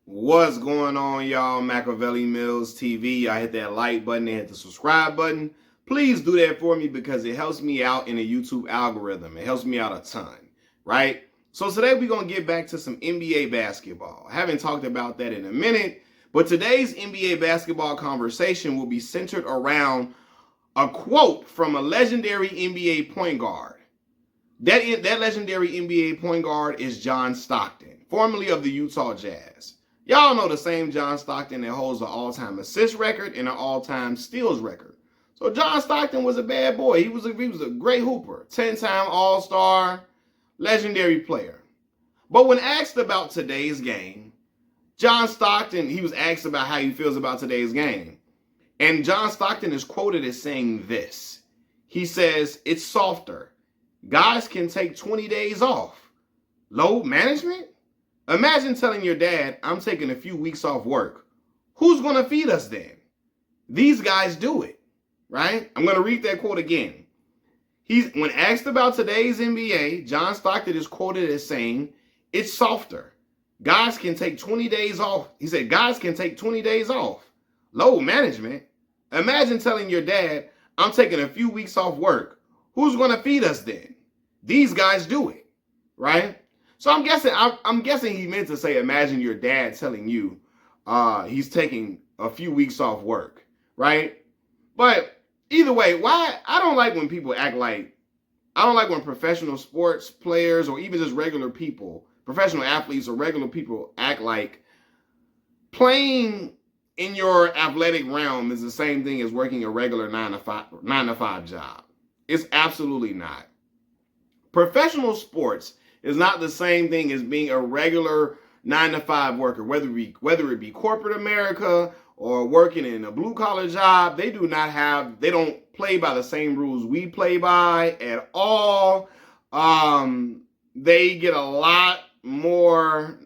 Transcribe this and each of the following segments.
What's going on, y'all? Machiavelli Mills TV. I hit that like button and hit the subscribe button. Please do that for me because it helps me out in the YouTube algorithm. It helps me out a ton, right? So today we're going to get back to some NBA basketball. I haven't talked about that in a minute, but today's NBA basketball conversation will be centered around a quote from a legendary NBA point guard. That legendary NBA point guard is John Stockton, formerly of the Utah Jazz. Y'all know the same John Stockton that holds the all-time assist record and an all-time steals record. So John Stockton was a bad boy. He was a great hooper, 10-time All-Star, legendary player. But when asked about today's game, John Stockton, he was asked about how he feels about today's game. And John Stockton is quoted as saying this. He says, "It's softer. Guys can take 20 days off. Load management? Imagine telling your dad, I'm taking a few weeks off work. Who's going to feed us then? These guys do it," right? I'm going to read that quote again. When asked about today's NBA, John Stockton is quoted as saying, "It's softer. Guys can take 20 days off." He said, guys can take 20 days off. Load management? Imagine telling your dad, I'm taking a few weeks off work. Who's going to feed us then? These guys do it, right? So I'm guessing he meant to say, imagine your dad telling you he's taking a few weeks off work, right? But either way, I don't like when people act like, I don't like when professional sports players or even just regular people, professional athletes or regular people act like playing in your athletic realm is the same thing as working a regular 9 to 5 job. It's absolutely not. Professional sports is not the same thing as being a regular 9 to 5 worker, whether it be corporate America or working in a blue collar job. They don't play by the same rules we play by at all. They get a lot more,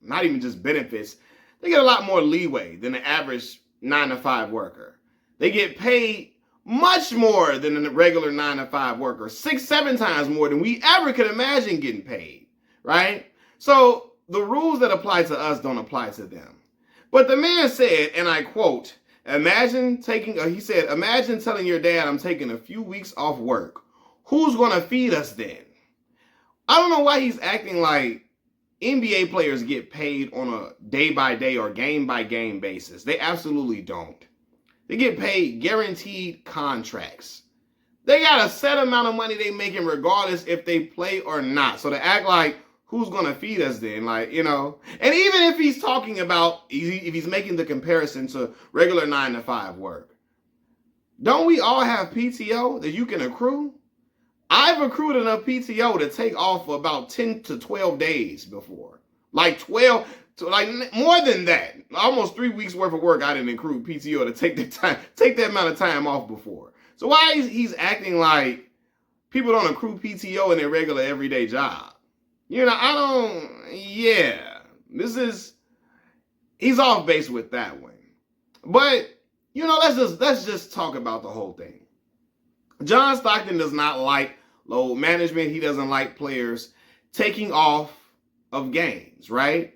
not even just benefits, they get a lot more leeway than the average 9 to 5 worker. They get paid much more than a regular 9 to 5 worker, 6-7 times more than we ever could imagine getting paid, right? So the rules that apply to us don't apply to them. But the man said, and I quote, imagine telling your dad I'm taking a few weeks off work. Who's going to feed us then? I don't know why he's acting like NBA players get paid on a day-by-day or game-by-game basis. They absolutely don't. They get paid guaranteed contracts. They got a set amount of money they making regardless if they play or not. So to act like, who's going to feed us then? Like, and even if he's talking about, if he's making the comparison to regular 9 to 5 work, don't we all have PTO that you can accrue? I've accrued enough PTO to take off for about 10 to 12 days before. Like 12, more than that. Almost 3 weeks worth of work I didn't accrue PTO to take that amount of time off before. So why he's acting like people don't accrue PTO in their regular everyday job? He's off base with that one. But, let's just talk about the whole thing. John Stockton does not like load management. He doesn't like players taking off of games, right?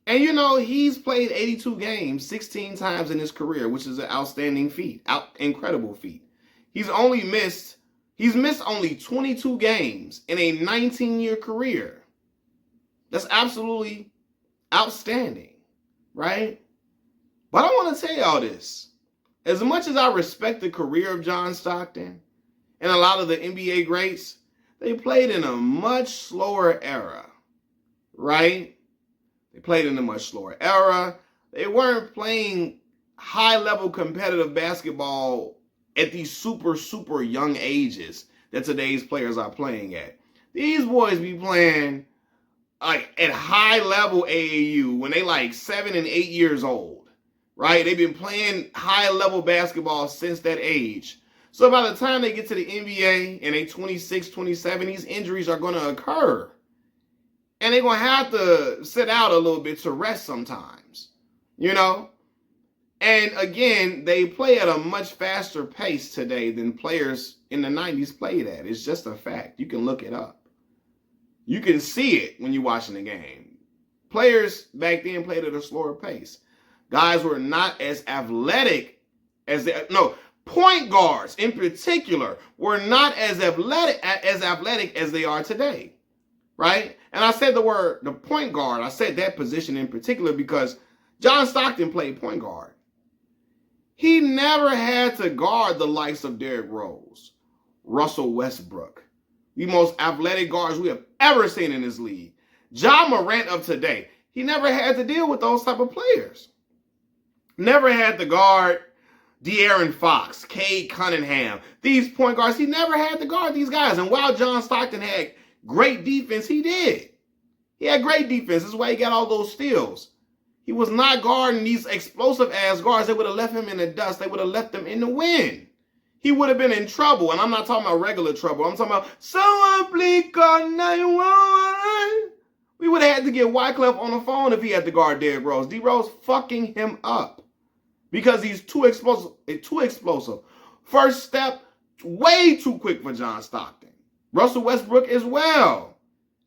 And he's played 82 games 16 times in his career, which is an outstanding feat, incredible feat. He's missed only 22 games in a 19-year career. That's absolutely outstanding, right? But I want to tell y'all this. As much as I respect the career of John Stockton and a lot of the NBA greats, they played in a much slower era, right? They played in a much slower era. They weren't playing high-level competitive basketball at these super, super young ages that today's players are playing at. These boys be playing at high-level AAU when they 7 and 8 years old, right? They've been playing high-level basketball since that age. So by the time they get to the NBA and they 26, 27, these injuries are going to occur. And they're going to have to sit out a little bit to rest sometimes, And again, they play at a much faster pace today than players in the 90s played at. It's just a fact. You can look it up. You can see it when you're watching the game. players back then played at a slower pace. Guys were not as athletic as point guards in particular were not as athletic as they are today, right? And I said the point guard, I said that position in particular because John Stockton played point guard. He never had to guard the likes of Derrick Rose, Russell Westbrook, the most athletic guards we have ever seen in this league. Ja Morant of today, he never had to deal with those type of players. Never had to guard De'Aaron Fox, Cade Cunningham, these point guards. He never had to guard these guys. And while John Stockton had great defense, he did. He had great defense. That's why he got all those steals. He was not guarding these explosive-ass guards. They would have left him in the dust. They would have left him in the wind. He would have been in trouble. And I'm not talking about regular trouble. I'm talking about someone please call 911. We would have had to get Wyclef on the phone if he had to guard Derrick Rose. D-Rose fucking him up. Because he's too explosive. First step, way too quick for John Stockton. Russell Westbrook as well.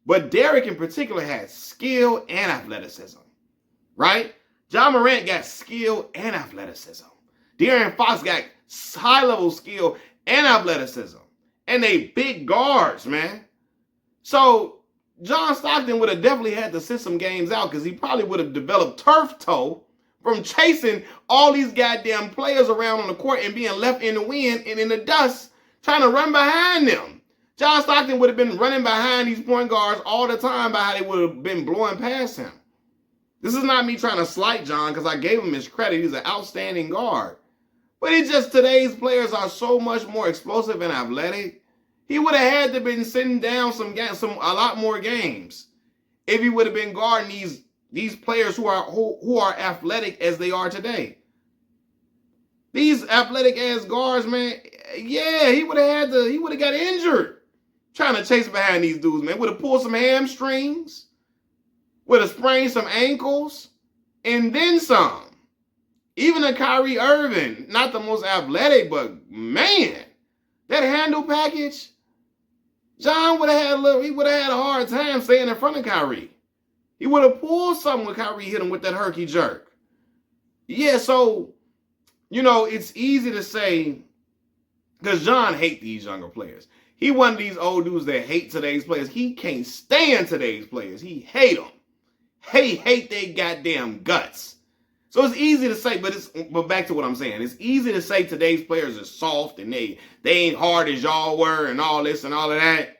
But Derrick in particular had skill and athleticism. Right? Ja Morant got skill and athleticism. De'Aaron Fox got high-level skill and athleticism. And they big guards, man. So John Stockton would have definitely had to sit some games out because he probably would have developed turf toe from chasing all these goddamn players around on the court and being left in the wind and in the dust trying to run behind them. John Stockton would have been running behind these point guards all the time by how they would have been blowing past him. This is not me trying to slight John because I gave him his credit. He's an outstanding guard. But it's just today's players are so much more explosive and athletic. He would have had to been sitting down a lot more games if he would have been guarding these players who are athletic as they are today. These athletic ass guards, man, yeah, he would have got injured trying to chase behind these dudes, man. Would have pulled some hamstrings, would have sprained some ankles, and then some. Even a Kyrie Irving, not the most athletic, but man, that handle package, John would have had a hard time staying in front of Kyrie. He would have pulled something when Kyrie hit him with that herky jerk. Yeah, so, it's easy to say, because John hates these younger players. He one of these old dudes that hate today's players. He can't stand today's players. He hate them. Hate their goddamn guts. So it's easy to say, but back to what I'm saying. It's easy to say today's players are soft and they ain't hard as y'all were and all this and all of that.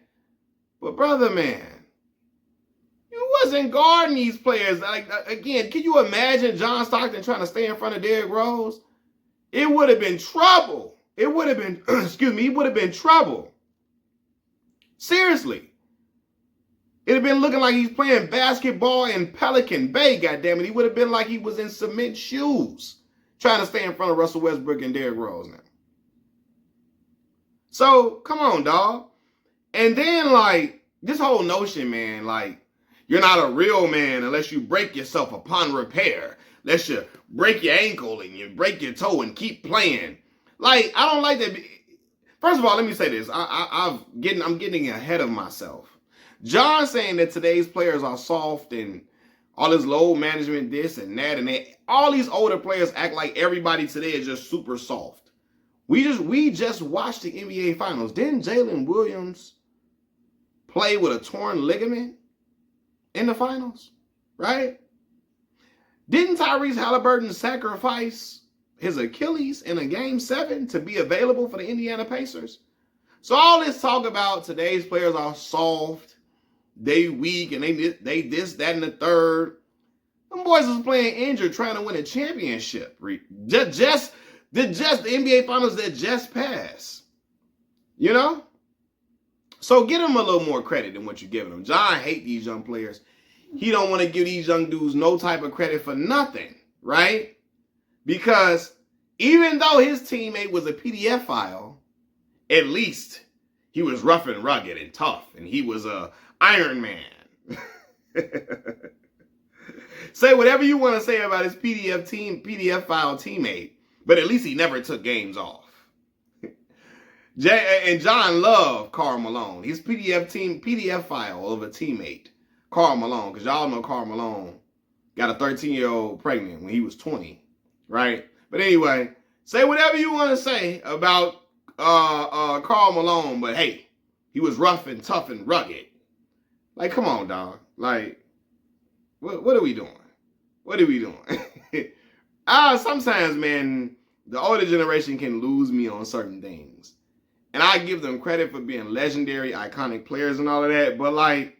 But brother, man, you wasn't guarding these players. Like, again, can you imagine John Stockton trying to stay in front of Derrick Rose? It would have been trouble. It would have been, it would have been trouble. Seriously. It'd have been looking like he's playing basketball in Pelican Bay, goddammit. He would have been like he was in cement shoes trying to stay in front of Russell Westbrook and Derrick Rose now. So, come on, dog. And then, like, this whole notion, man, like, you're not a real man unless you break yourself upon repair. Unless you break your ankle and you break your toe and keep playing. Like, I don't like that. First of all, let me say this. I'm getting ahead of myself. John saying that today's players are soft and all this load management, this and that, and that. All these older players act like everybody today is just super soft. We just watched the NBA Finals. Didn't Jalen Williams play with a torn ligament in the finals? Right? Didn't Tyrese Halliburton sacrifice his Achilles in a Game 7 to be available for the Indiana Pacers? So all this talk about today's players are soft, they weak, and they this, that, and the third. Them boys is playing injured trying to win a championship. Just the NBA Finals that just passed. You know? So give them a little more credit than what you're giving them. John hate these young players. He don't want to give these young dudes no type of credit for nothing, right? Because even though his teammate was a PDF file, at least he was rough and rugged and tough, and he was a Iron Man. Say whatever you want to say about his PDF file teammate, but at least he never took games off. And John loved Karl Malone. His PDF file of a teammate, Karl Malone, because y'all know Karl Malone got a 13-year-old pregnant when he was 20, right? But anyway, say whatever you want to say about Karl Malone, but hey, he was rough and tough and rugged. Like, come on, dog. Like, what are we doing? What are we doing? Sometimes, man, the older generation can lose me on certain things. And I give them credit for being legendary, iconic players and all of that. But like,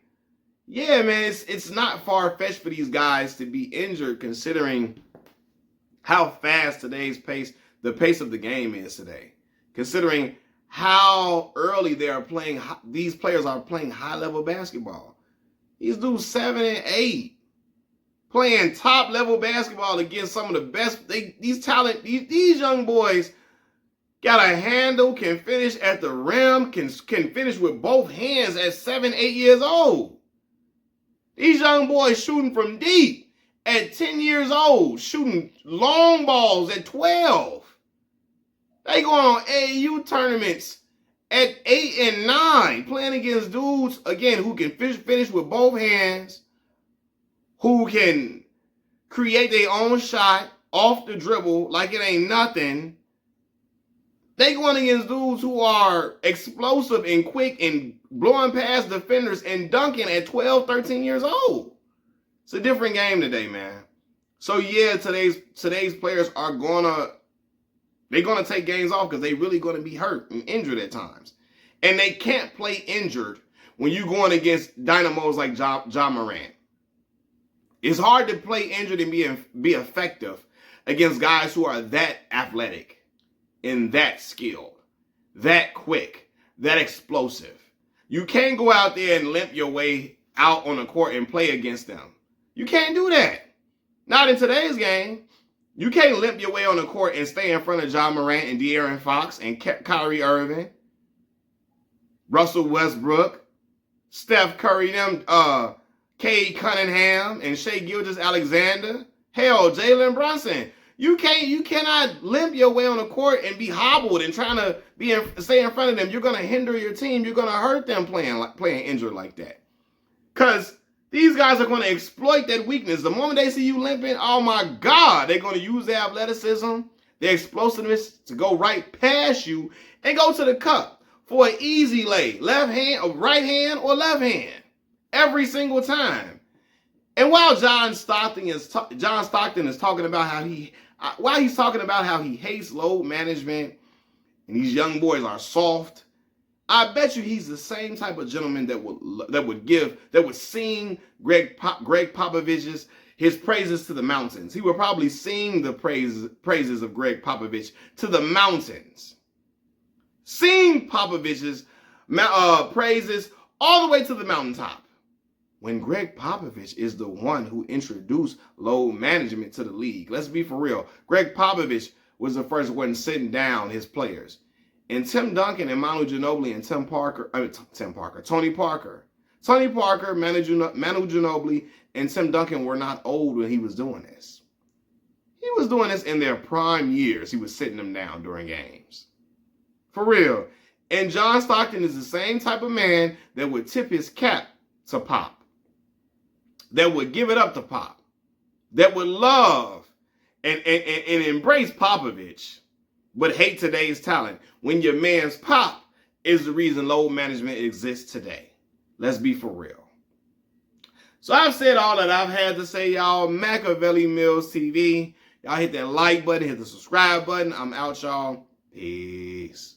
yeah, man, it's not far-fetched for these guys to be injured considering how fast the pace of the game is today. Considering how early these players are playing high-level basketball. These dudes 7 and 8. Playing top-level basketball against some of the best. These young boys got a handle, can finish at the rim, can finish with both hands at 7, 8 years old. These young boys shooting from deep at 10 years old, shooting long balls at 12. They going on AAU tournaments at 8 and 9, playing against dudes, again, who can finish with both hands, who can create their own shot off the dribble like it ain't nothing. They going against dudes who are explosive and quick and blowing past defenders and dunking at 12, 13 years old. It's a different game today, man. So yeah, today's players are they're gonna take games off because they really gonna be hurt and injured at times. And they can't play injured when you're going against dynamos like Ja Morant. It's hard to play injured and be effective against guys who are that athletic and that skilled, that quick, that explosive. You can't go out there and limp your way out on the court and play against them. You can't do that. Not in today's game. You can't limp your way on the court and stay in front of Ja Morant and De'Aaron Fox and Kyrie Irving, Russell Westbrook, Steph Curry, Cade Cunningham, and Shai Gilgeous-Alexander. Hell, Jalen Brunson. You cannot limp your way on the court and be hobbled and trying to stay in front of them. You're gonna hinder your team. You're gonna hurt them playing injured like that. Cause these guys are gonna exploit that weakness. The moment they see you limping, oh my God, they're gonna use their athleticism, their explosiveness to go right past you and go to the cup for an easy lay, left hand or right hand or left hand, every single time. And while John Stockton is talking about how he's talking about how he hates load management and these young boys are soft, I bet you he's the same type of gentleman that would sing Greg Popovich's his praises to the mountains. He would probably sing the praises of Greg Popovich to the mountains. Sing Popovich's praises all the way to the mountaintop. When Greg Popovich is the one who introduced load management to the league. Let's be for real. Greg Popovich was the first one sitting down his players. And Tim Duncan and Manu Ginobili and Tony Parker, Manu Ginobili, and Tim Duncan were not old when he was doing this. He was doing this in their prime years. He was sitting them down during games. For real. And John Stockton is the same type of man that would tip his cap to Pop. That would give it up to Pop, that would love and embrace Popovich, but hate today's talent when your man's Pop is the reason load management exists today. Let's be for real. So I've said all that I've had to say, y'all. Machiavelli Mills TV. Y'all hit that like button, hit the subscribe button. I'm out, y'all. Peace.